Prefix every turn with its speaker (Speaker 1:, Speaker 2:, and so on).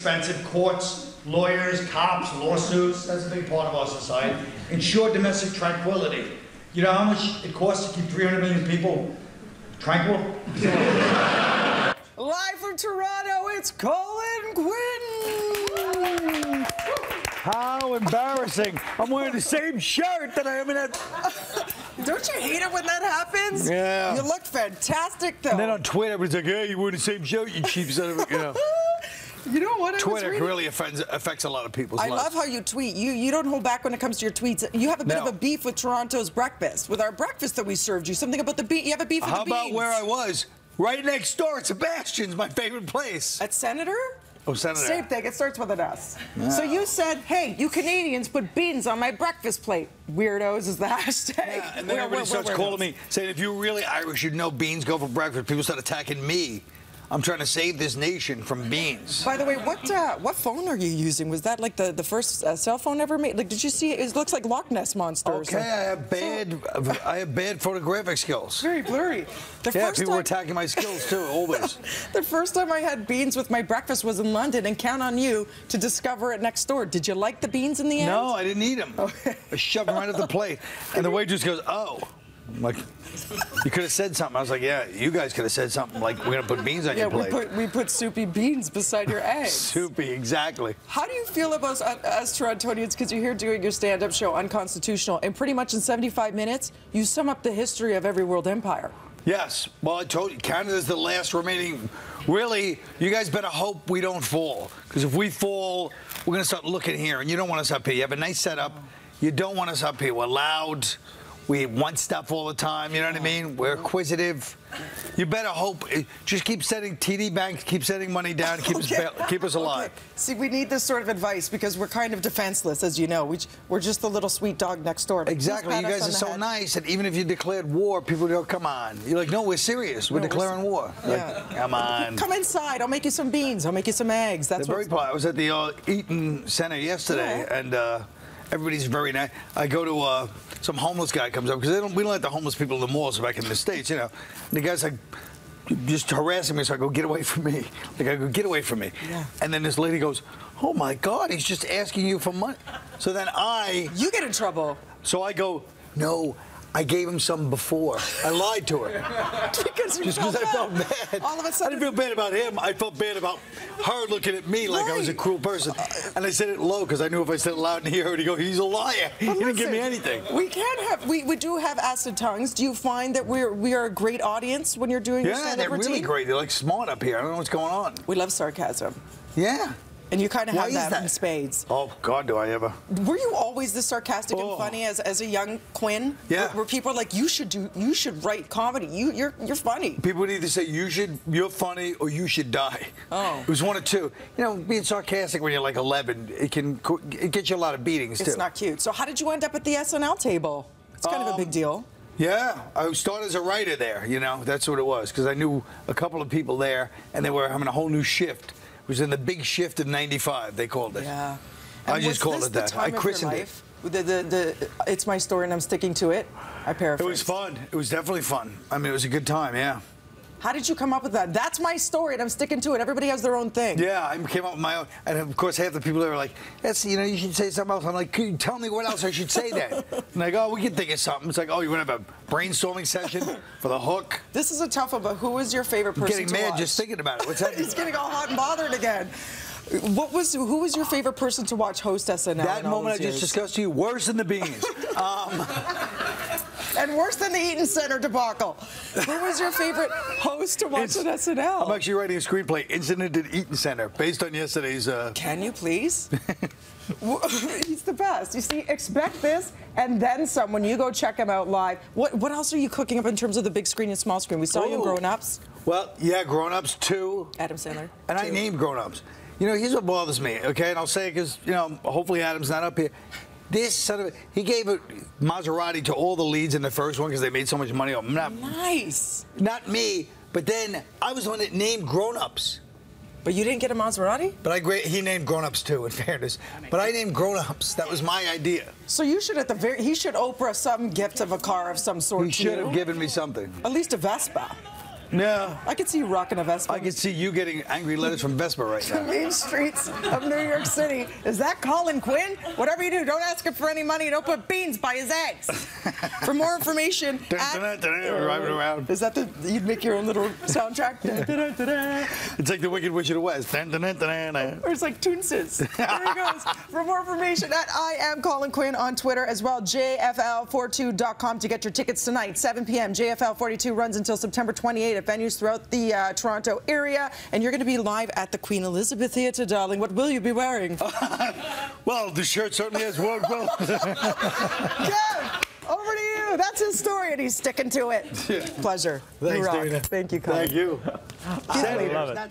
Speaker 1: expensive. Courts, lawyers, cops, lawsuits, that's a big part of our society. Ensure domestic tranquility. You know how much it costs to keep 300 million people tranquil?
Speaker 2: Live from Toronto, it's Colin Quinn!
Speaker 3: How embarrassing. I'm wearing the same shirt that I am in that...
Speaker 2: Don't you hate it when that happens?
Speaker 3: Yeah.
Speaker 2: You look fantastic, though.
Speaker 3: And then on Twitter, everybody's like, hey, you're wearing the same shirt, you cheap son of a... You know.
Speaker 2: You know what?
Speaker 3: Twitter really affects a lot of people's lives.
Speaker 2: I love how you tweet. You don't hold back when it comes to your tweets. You have a bit of a beef with Toronto's breakfast, with our breakfast that we served you. Something about the beans. You have a beef with the beans.
Speaker 3: How about where I was? Right next door at Sebastian's, my favorite place.
Speaker 2: At Senator?
Speaker 3: Oh, Senator.
Speaker 2: Same thing. It starts with an S.
Speaker 3: Yeah.
Speaker 2: So you said, hey, you Canadians put beans on my breakfast plate. Weirdos is the hashtag.
Speaker 3: Yeah, and then everybody starts calling me, saying, if you're really Irish, you'd know beans go for breakfast. People start attacking me. I'm trying to save this nation from beans.
Speaker 2: By the way, what phone are you using? Was that like the first cell phone ever made? Like, did you see it? It looks like Loch Ness Monster.
Speaker 3: Okay, I have bad photographic skills.
Speaker 2: Very blurry.
Speaker 3: People were attacking my skills too, always.
Speaker 2: The first time I had beans with my breakfast was in London, and count on you to discover it next door. Did you like the beans in the end?
Speaker 3: No, I didn't eat them. Okay. I shoved them right at the plate, and the waitress goes, "Oh." I'm like, you could have said something. I was like, yeah, you guys could have said something like, we're going to put beans on your plate.
Speaker 2: Yeah, we put soupy beans beside your eggs.
Speaker 3: Soupy, exactly.
Speaker 2: How do you feel about us Torontonians, because you're here doing your stand-up show, Unconstitutional, and pretty much in 75 minutes, you sum up the history of every world empire?
Speaker 3: Yes. Well, I told you, Canada's the last remaining. Really, you guys better hope we don't fall, because if we fall, we're going to start looking here, and you don't want us up here. You have a nice setup. You don't want us up here. We're loud. We want stuff all the time, you know what I mean? We're acquisitive. You better hope. Just keep sending TD Bank, keep sending money down, keep us alive.
Speaker 2: Okay. See, we need this sort of advice because we're kind of defenseless, as you know. We're just the little sweet dog next door.
Speaker 3: Exactly. You guys are so nice that even if you declared war, people go, come on. You're like, no, we're serious. We're declaring war.
Speaker 2: Yeah.
Speaker 3: Like, come on.
Speaker 2: Come inside. I'll make you some beans. I'll make you some eggs. That's
Speaker 3: very polite. I was at the Eaton Center yesterday, and everybody's very nice. I go to some homeless guy comes up because we don't let the homeless people in the malls back in the States, you know. And the guy's like just harassing me, so I go, get away from me. Like I go, get away from me. Yeah. And then this lady goes, oh my God, he's just asking you for money. So then you
Speaker 2: get in trouble.
Speaker 3: So I go, no. I gave him some before. I lied to her.
Speaker 2: Just because
Speaker 3: I felt bad.
Speaker 2: All of a sudden,
Speaker 3: I didn't feel bad about him. I felt bad about her looking at me like I was a cruel person. And I said it low because I knew if I said it loud and he heard, he'd go, he's a liar. He didn't give me anything.
Speaker 2: We do have acid tongues. Do you find that we are a great audience when you're doing your stand-up routine?
Speaker 3: Yeah, they're really great. They're like smart up here. I don't know what's going on.
Speaker 2: We love sarcasm.
Speaker 3: Yeah.
Speaker 2: And you kind of have that in spades.
Speaker 3: Oh, God, do I ever.
Speaker 2: Were you always this sarcastic and funny as a young Quinn?
Speaker 3: Yeah.
Speaker 2: Were people like, you should write comedy. You're funny.
Speaker 3: People would either say, you're funny, or you should die. Oh. It was one or two. You know, being sarcastic when you're like 11, it gets you a lot of beatings, too.
Speaker 2: It's not cute. So how did you end up at the SNL table? It's kind of a big deal.
Speaker 3: Yeah, I started as a writer there, you know. That's what it was, because I knew a couple of people there, and they were having a whole new shift. It was in the big shift of '95, they called it.
Speaker 2: Yeah.
Speaker 3: I just called it that. I christened
Speaker 2: it. It's my story and I'm sticking to it. I paraphrase.
Speaker 3: It was fun. It was definitely fun. I mean, it was a good time, yeah.
Speaker 2: How did you come up with that? That's my story and I'm sticking to it. Everybody has their own thing.
Speaker 3: Yeah, I came up with my own. And of course, half the people there were like, you should say something else. I'm like, can you tell me what else I should say then? And they go, we can think of something. It's like, oh, you want to have a brainstorming session for the hook?
Speaker 2: This is a tough one, but who is your favorite person
Speaker 3: I'm getting mad just thinking about it. What's happening?
Speaker 2: He's getting all hot and bothered again. Who was your favorite person to watch host SNL?
Speaker 3: That moment I just discussed to you, worse than the beans.
Speaker 2: And worse than the Eaton Center debacle. Who was your favorite host to watch at SNL?
Speaker 3: I'm actually writing a screenplay, Incident at Eaton Center, based on yesterday's...
Speaker 2: Can you please? He's the best. You see, expect this and then some when you go check him out live. What else are you cooking up in terms of the big screen and small screen? We saw you in Grown Ups.
Speaker 3: Well, yeah, Grown Ups 2.
Speaker 2: Adam Sandler.
Speaker 3: And I named Grown Ups. You know, here's what bothers me, okay? And I'll say it because, you know, hopefully Adam's not up here. This son of a... He gave a Maserati to all the leads in the first one because they made so much money.
Speaker 2: Nice.
Speaker 3: Not me, but then I was the one that named Grown Ups.
Speaker 2: But you didn't get a Maserati?
Speaker 3: But he named Grown Ups too, in fairness. But I named Grown Ups. That was my idea.
Speaker 2: So you should he should Oprah some gift of a car of some sort.
Speaker 3: He should have given me something.
Speaker 2: At least a Vespa.
Speaker 3: No.
Speaker 2: I could see you rocking a Vespa.
Speaker 3: I can see you getting angry letters from Vespa right
Speaker 2: The
Speaker 3: now.
Speaker 2: main streets of New York City. Is that Colin Quinn? Whatever you do, don't ask him for any money. Don't put beans by his eggs. For more information,
Speaker 3: Driving around.
Speaker 2: is that you'd make your own little soundtrack?
Speaker 3: It's like the Wicked Witch of the West.
Speaker 2: Or it's like Toonses. There he goes. For more information, at I am Colin Quinn on Twitter as well. JFL42.com to get your tickets tonight, 7 p.m. JFL42 runs until September 28 at venues throughout the Toronto area. And you're going to be live at the Queen Elizabeth Theatre, darling. What will you be wearing?
Speaker 3: Well, the shirt certainly has worked well.
Speaker 2: Kev, over to you. That's his story, and he's sticking to it. Pleasure.
Speaker 3: Thanks,
Speaker 2: You rock.
Speaker 3: Dana.
Speaker 2: Thank you, Colin.
Speaker 3: Thank you.
Speaker 2: See you later.